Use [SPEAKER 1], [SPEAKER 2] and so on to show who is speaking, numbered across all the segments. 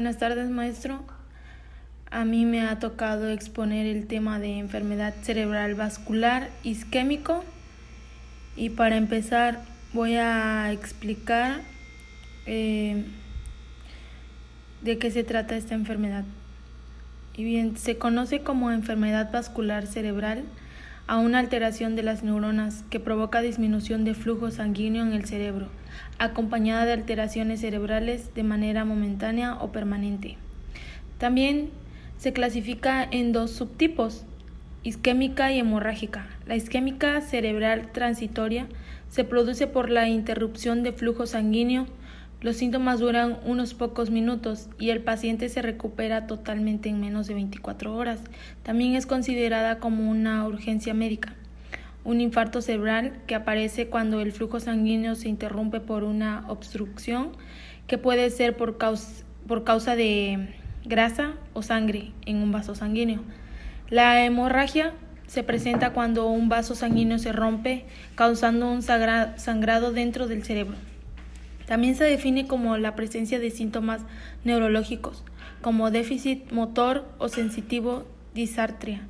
[SPEAKER 1] Buenas tardes, maestro. A mí me ha tocado exponer el tema de enfermedad cerebral vascular isquémico y para empezar voy a explicar de qué se trata esta enfermedad. Y bien, se conoce como enfermedad vascular cerebral a una alteración de las neuronas que provoca disminución de flujo sanguíneo en el cerebro, acompañada de alteraciones cerebrales de manera momentánea o permanente. También se clasifica en dos subtipos, isquémica y hemorrágica. La isquémica cerebral transitoria se produce por la interrupción de flujo sanguíneo. Los síntomas duran unos pocos minutos y el paciente se recupera totalmente en menos de 24 horas. También es considerada como una urgencia médica. Un infarto cerebral que aparece cuando el flujo sanguíneo se interrumpe por una obstrucción que puede ser por causa de grasa o sangre en un vaso sanguíneo. La hemorragia se presenta cuando un vaso sanguíneo se rompe, causando un sangrado dentro del cerebro. También se define como la presencia de síntomas neurológicos, como déficit motor o sensitivo, disartria,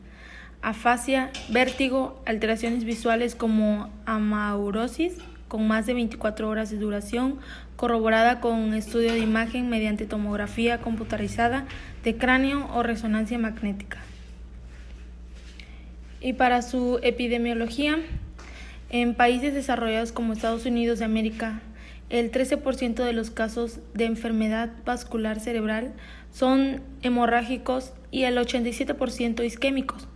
[SPEAKER 1] afasia, vértigo, alteraciones visuales como amaurosis, con más de 24 horas de duración, corroborada con estudio de imagen mediante tomografía computarizada de cráneo o resonancia magnética. Y para su epidemiología, en países desarrollados como Estados Unidos de América, el 13% de los casos de enfermedad vascular cerebral son hemorrágicos y el 87% isquémicos.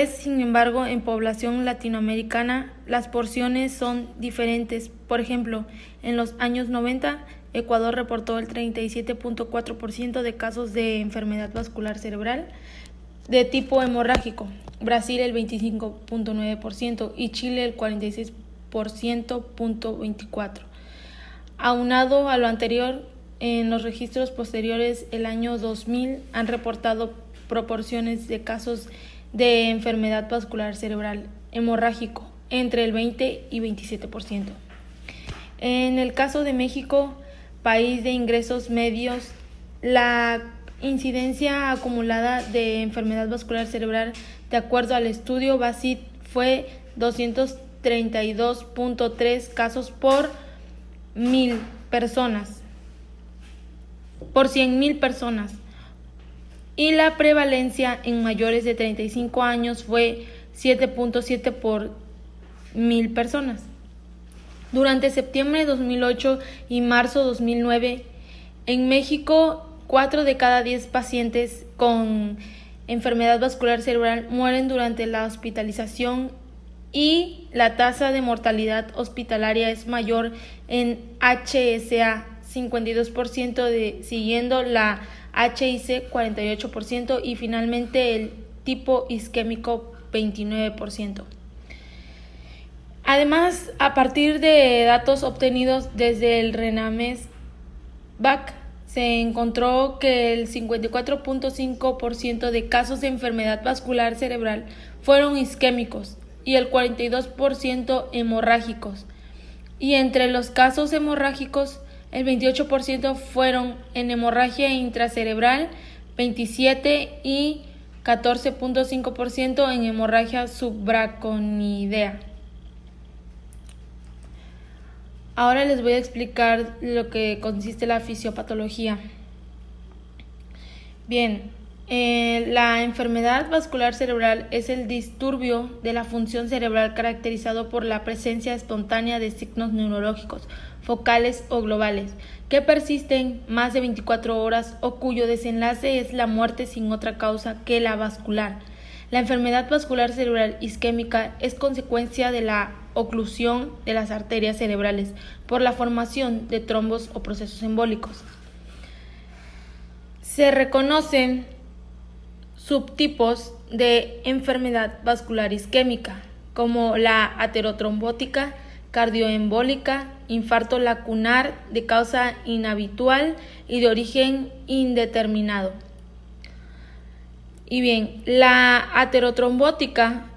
[SPEAKER 1] Sin embargo, en población latinoamericana, las porciones son diferentes. Por ejemplo, en los años 90, Ecuador reportó el 37.4% de casos de enfermedad vascular cerebral de tipo hemorrágico, Brasil el 25.9% y Chile el 46.24%. Aunado a lo anterior, en los registros posteriores, el año 2000 han reportado proporciones de casos de enfermedad vascular cerebral hemorrágico entre el 20 y 27%. En el caso de México, país de ingresos medios, la incidencia acumulada de enfermedad vascular cerebral, de acuerdo al estudio BASIT, fue 232.3 casos por 100.000 personas, y la prevalencia en mayores de 35 años fue 7.7 por 1.000 personas. Durante septiembre de 2008 y marzo de 2009, en México, 4 de cada 10 pacientes con enfermedad vascular cerebral mueren durante la hospitalización y la tasa de mortalidad hospitalaria es mayor en HSA 52%, siguiendo la HIC 48% y finalmente el tipo isquémico 29%. Además, a partir de datos obtenidos desde el RENAMES-VAC, se encontró que el 54.5% de casos de enfermedad vascular cerebral fueron isquémicos y el 42% hemorrágicos. Y entre los casos hemorrágicos, el 28% fueron en hemorragia intracerebral, 27% y 14.5% en hemorragia subaracnoidea. Ahora les voy a explicar lo que consiste la fisiopatología. Bien, la enfermedad vascular cerebral es el disturbio de la función cerebral caracterizado por la presencia espontánea de signos neurológicos, focales o globales, que persisten más de 24 horas o cuyo desenlace es la muerte sin otra causa que la vascular. La enfermedad vascular cerebral isquémica es consecuencia de la oclusión de las arterias cerebrales por la formación de trombos o procesos embólicos. Se reconocen subtipos de enfermedad vascular isquémica, como la aterotrombótica, cardioembólica, infarto lacunar de causa inhabitual y de origen indeterminado. Y bien, la aterotrombótica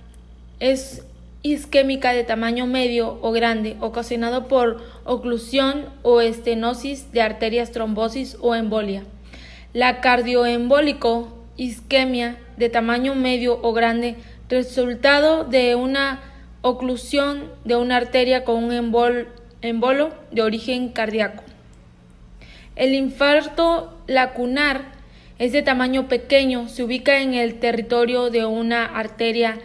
[SPEAKER 1] es isquémica de tamaño medio o grande, ocasionado por oclusión o estenosis de arterias, trombosis o embolia. La cardioembólico, isquemia de tamaño medio o grande, resultado de una oclusión de una arteria con un embolo de origen cardíaco. El infarto lacunar es de tamaño pequeño, se ubica en el territorio de una arteria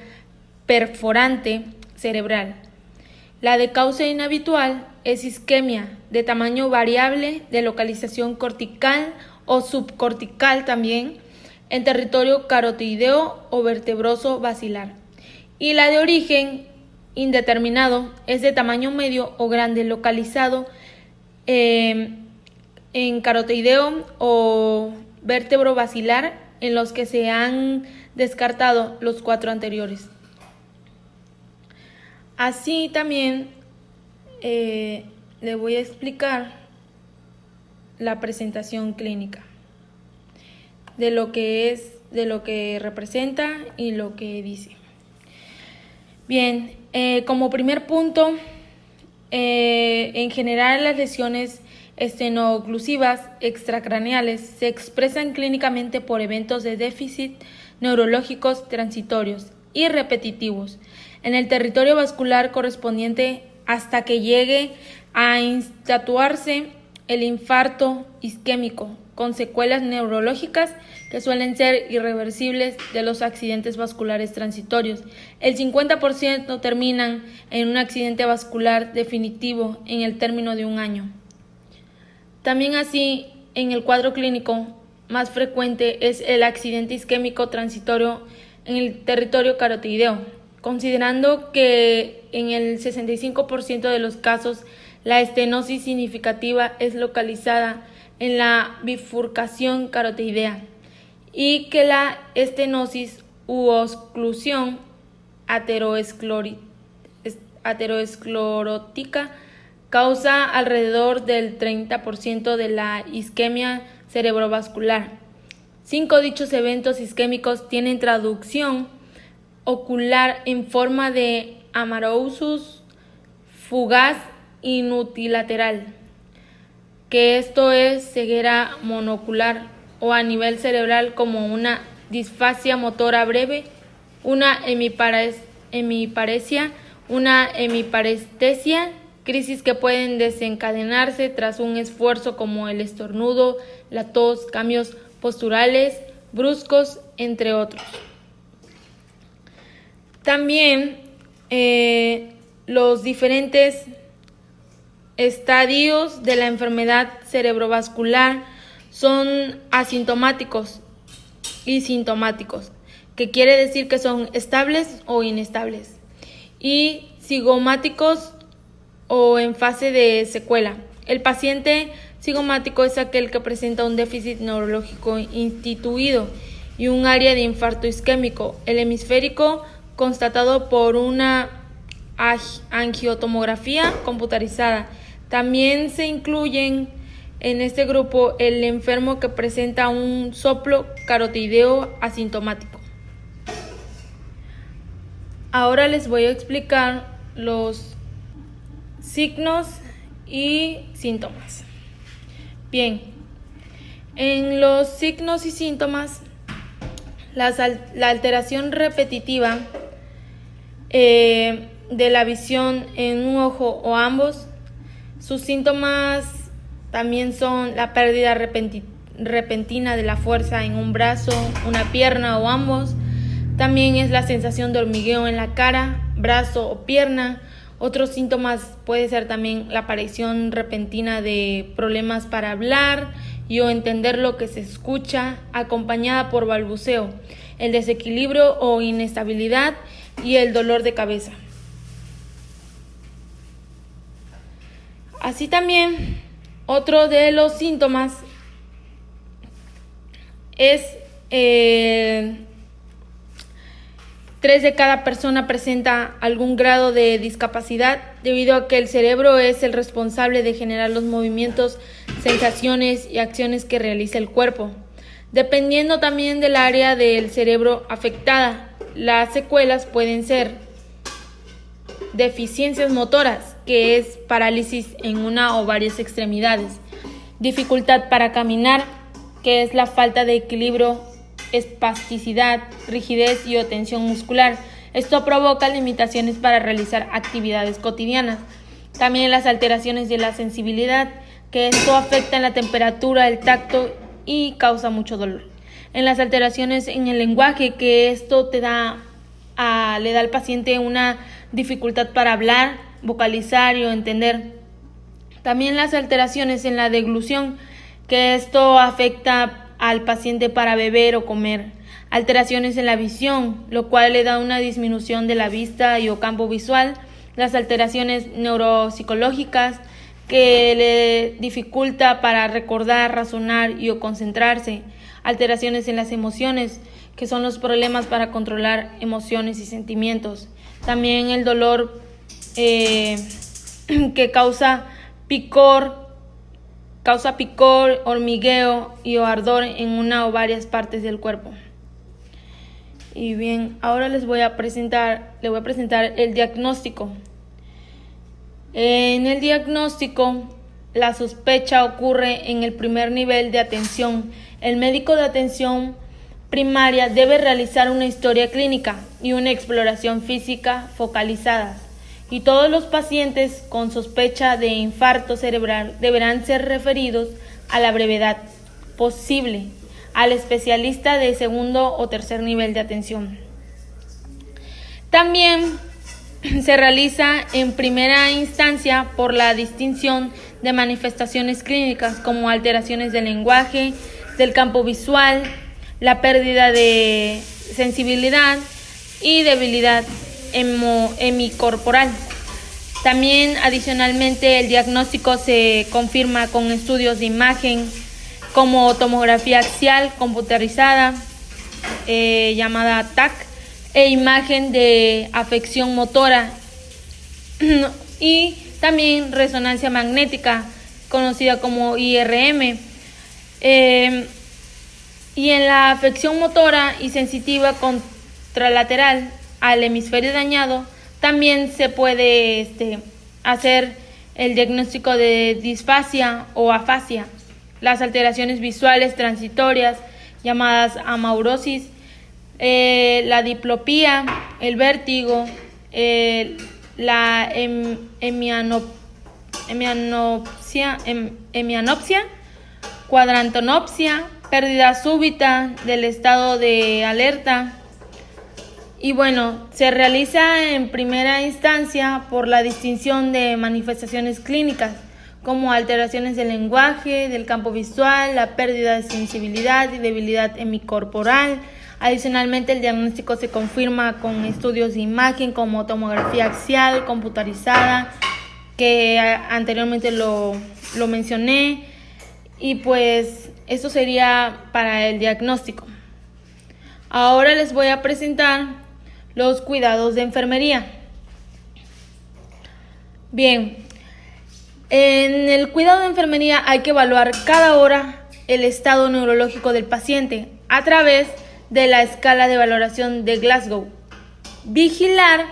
[SPEAKER 1] perforante cerebral. La de causa inhabitual es isquemia de tamaño variable, de localización cortical o subcortical también, en territorio carotídeo o vertebroso basilar. Y la de origen indeterminado es de tamaño medio o grande, localizado en carotídeo o vértebro basilar, en los que se han descartado los 4 anteriores. Así también le voy a explicar la presentación clínica de lo que representa y lo que dice. Bien, como primer punto, en general las lesiones estenoclusivas extracraneales se expresan clínicamente por eventos de déficit neurológicos transitorios y repetitivos en el territorio vascular correspondiente hasta que llegue a instituarse el infarto isquémico, con secuelas neurológicas que suelen ser irreversibles de los accidentes vasculares transitorios. El 50% terminan en un accidente vascular definitivo en el término de un año. También así, en el cuadro clínico más frecuente es el accidente isquémico transitorio en el territorio carotídeo, considerando que en el 65% de los casos la estenosis significativa es localizada en la bifurcación carotídea y que la estenosis u oclusión ateroesclerótica causa alrededor del 30% de la isquemia cerebrovascular. 5 dichos eventos isquémicos tienen traducción ocular en forma de amarosus fugaz inutilateral, que esto es ceguera monocular, o a nivel cerebral como una disfasia motora breve, una hemiparesia, una hemiparestesia, crisis que pueden desencadenarse tras un esfuerzo como el estornudo, la tos, cambios posturales bruscos, entre otros. También los diferentes estadios de la enfermedad cerebrovascular son asintomáticos y sintomáticos, que quiere decir que son estables o inestables, y sigomáticos o en fase de secuela. El paciente sigomático es aquel que presenta un déficit neurológico instituido y un área de infarto isquémico. El hemisférico, constatado por una angiotomografía computarizada. También se incluyen en este grupo el enfermo que presenta un soplo carotídeo asintomático. Ahora les voy a explicar los signos y síntomas. Bien, en los signos y síntomas, la alteración repetitiva de la visión en un ojo o ambos. Sus síntomas también son la pérdida repentina de la fuerza en un brazo, una pierna o ambos. También es la sensación de hormigueo en la cara, brazo o pierna. Otros síntomas puede ser también la aparición repentina de problemas para hablar y o entender lo que se escucha, acompañada por balbuceo, el desequilibrio o inestabilidad y el dolor de cabeza. Así también, otro de los síntomas es 3 de cada persona presenta algún grado de discapacidad debido a que el cerebro es el responsable de generar los movimientos, sensaciones y acciones que realiza el cuerpo. Dependiendo también del área del cerebro afectada, las secuelas pueden ser deficiencias motoras, que es parálisis en una o varias extremidades, dificultad para caminar, que es la falta de equilibrio, espasticidad, rigidez y o tensión muscular. Esto provoca limitaciones para realizar actividades cotidianas. También las alteraciones de la sensibilidad, que esto afecta en la temperatura, el tacto y causa mucho dolor. En las alteraciones en el lenguaje, que esto le da al paciente una dificultad para hablar, vocalizar y entender. También las alteraciones en la deglución, que esto afecta al paciente para beber o comer. Alteraciones en la visión, lo cual le da una disminución de la vista y o campo visual. Las alteraciones neuropsicológicas, que le dificulta para recordar, razonar y o concentrarse. Alteraciones en las emociones, que son los problemas para controlar emociones y sentimientos. También el dolor que causa picor, hormigueo y o ardor en una o varias partes del cuerpo. Y bien, ahora les voy a presentar el diagnóstico. En el diagnóstico, la sospecha ocurre en el primer nivel de atención. El médico de atención primaria debe realizar una historia clínica y una exploración física focalizadas. Y todos los pacientes con sospecha de infarto cerebral deberán ser referidos a la brevedad posible al especialista de segundo o tercer nivel de atención. También se realiza en primera instancia por la distinción de manifestaciones clínicas como alteraciones del lenguaje, del campo visual, la pérdida de sensibilidad y debilidad hemicorporal. También adicionalmente el diagnóstico se confirma con estudios de imagen como tomografía axial computarizada llamada TAC e imagen de afección motora y también resonancia magnética conocida como IRM. Y en la afección motora y sensitiva contralateral al hemisferio dañado también se puede hacer el diagnóstico de disfasia o afasia. Las alteraciones visuales transitorias llamadas amaurosis, la diplopía, el vértigo, la hemianopsia, cuadrantonopsia, pérdida súbita del estado de alerta. Y bueno, se realiza en primera instancia por la distinción de manifestaciones clínicas como alteraciones del lenguaje, del campo visual, la pérdida de sensibilidad y debilidad hemicorporal. Adicionalmente, el diagnóstico se confirma con estudios de imagen como tomografía axial computarizada, que anteriormente lo mencioné. Y pues esto sería para el diagnóstico. Ahora les voy a presentar los cuidados de enfermería. Bien, en el cuidado de enfermería hay que evaluar cada hora el estado neurológico del paciente a través de la escala de valoración de Glasgow. Vigilar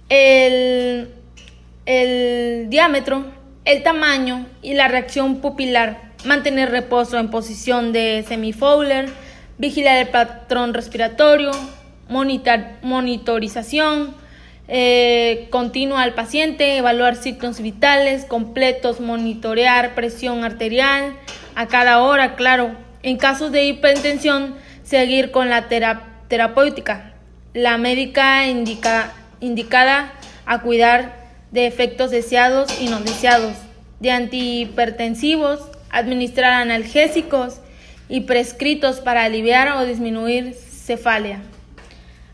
[SPEAKER 1] el diámetro, el tamaño y la reacción pupilar. Mantener reposo en posición de semi-Fowler. Vigilar el patrón respiratorio. Monitorización continua al paciente, evaluar signos vitales completos, monitorear presión arterial a cada hora, claro. En casos de hipertensión, seguir con la terapéutica, la médica indicada a cuidar de efectos deseados y no deseados, de antihipertensivos, administrar analgésicos y prescritos para aliviar o disminuir cefalea.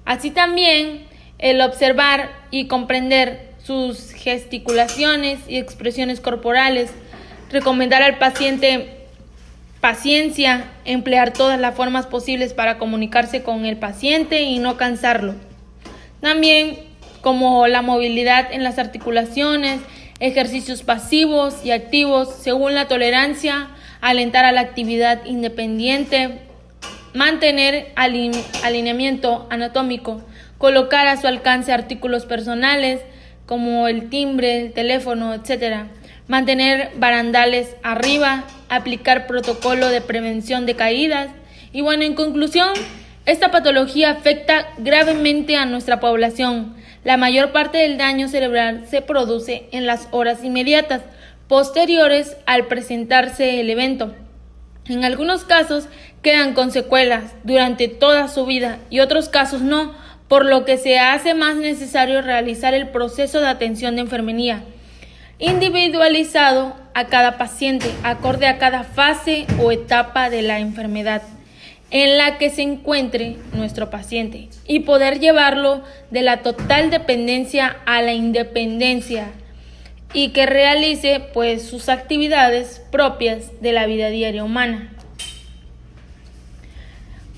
[SPEAKER 1] Así también el observar y comprender sus gesticulaciones y expresiones corporales, recomendar al paciente paciencia, emplear todas las formas posibles para comunicarse con el paciente y no cansarlo. También como la movilidad en las articulaciones, ejercicios pasivos y activos según la tolerancia, alentar a la actividad independiente, mantener alineamiento anatómico, colocar a su alcance artículos personales como el timbre, el teléfono, etc. mantener barandales arriba, aplicar protocolo de prevención de caídas. Y bueno, en conclusión, esta patología afecta gravemente a nuestra población. La mayor parte del daño cerebral se produce en las horas inmediatas posteriores al presentarse el evento. En algunos casos quedan con secuelas durante toda su vida y otros casos no, por lo que se hace más necesario realizar el proceso de atención de enfermería individualizado a cada paciente, acorde a cada fase o etapa de la enfermedad en la que se encuentre nuestro paciente, y poder llevarlo de la total dependencia a la independencia y que realice pues sus actividades propias de la vida diaria humana.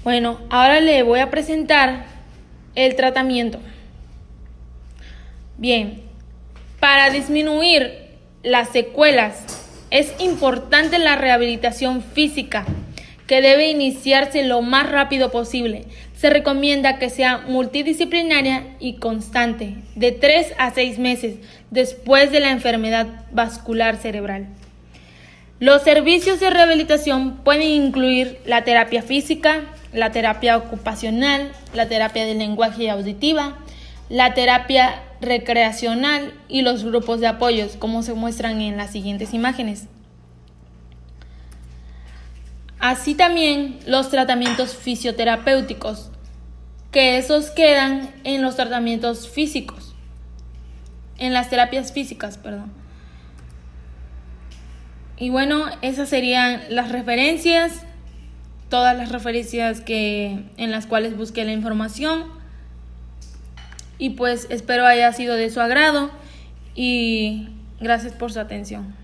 [SPEAKER 1] Bueno, ahora le voy a presentar el tratamiento. Bien, para disminuir las secuelas es importante la rehabilitación física, que debe iniciarse lo más rápido posible. Se recomienda que sea multidisciplinaria y constante, de 3 a 6 meses después de la enfermedad vascular cerebral. Los servicios de rehabilitación pueden incluir la terapia física, la terapia ocupacional, la terapia de lenguaje auditiva, la terapia recreacional y los grupos de apoyos, como se muestran en las siguientes imágenes. Así también los tratamientos fisioterapéuticos, que esos quedan en los tratamientos físicos, en las terapias físicas, perdón. Y bueno, esas serían las referencias, todas las referencias en las cuales busqué la información. Y pues espero haya sido de su agrado y gracias por su atención.